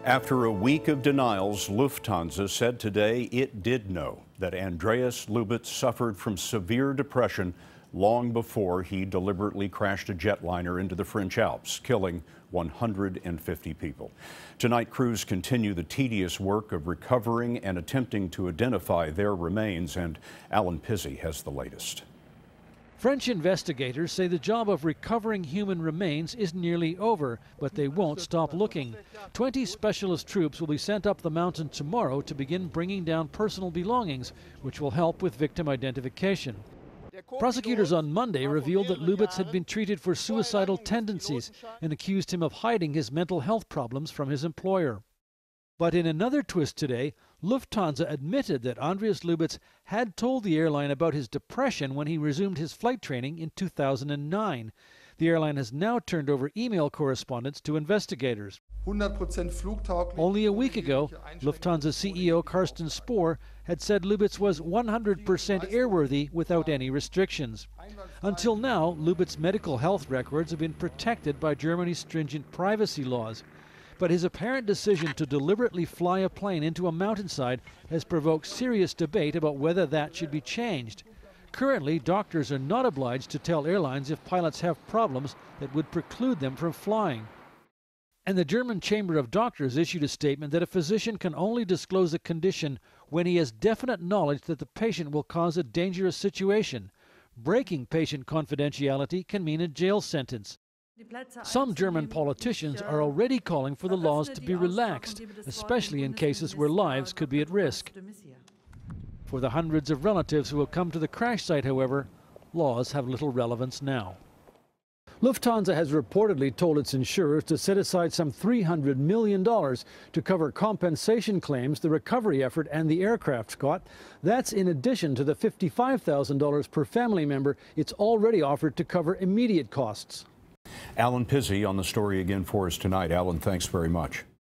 After a week of denials, Lufthansa said today it did know that Andreas Lubitz suffered from severe depression long before he deliberately crashed a jetliner into the French Alps, killing 150 people. Tonight, crews continue the tedious work of recovering and attempting to identify their remains, and Alan Pizzi has the latest. French investigators say the job of recovering human remains is nearly over, but they won't stop looking. 20 specialist troops will be sent up the mountain tomorrow to begin bringing down personal belongings, which will help with victim identification. Prosecutors on Monday revealed that Lubitz had been treated for suicidal tendencies and accused him of hiding his mental health problems from his employer. But in another twist today, Lufthansa admitted that Andreas Lubitz had told the airline about his depression when he resumed his flight training in 2009. The airline has now turned over email correspondence to investigators. Only a week ago, Lufthansa CEO Carsten Spohr had said Lubitz was 100% airworthy without any restrictions. Until now, Lubitz's medical health records have been protected by Germany's stringent privacy laws. But his apparent decision to deliberately fly a plane into a mountainside has provoked serious debate about whether that should be changed. Currently, doctors are not obliged to tell airlines if pilots have problems that would preclude them from flying. And the German Chamber of Doctors issued a statement that a physician can only disclose a condition when he has definite knowledge that the patient will cause a dangerous situation. Breaking patient confidentiality can mean a jail sentence. Some German politicians are already calling for the laws to be relaxed, especially in cases where lives could be at risk. For the hundreds of relatives who will come to the crash site, however, laws have little relevance now. Lufthansa has reportedly told its insurers to set aside some $300 million to cover compensation claims, the recovery effort, and the aircraft got. That's in addition to the $55,000 per family member it's already offered to cover immediate costs. Alan Pizzi on the story again for us tonight. Alan, thanks very much.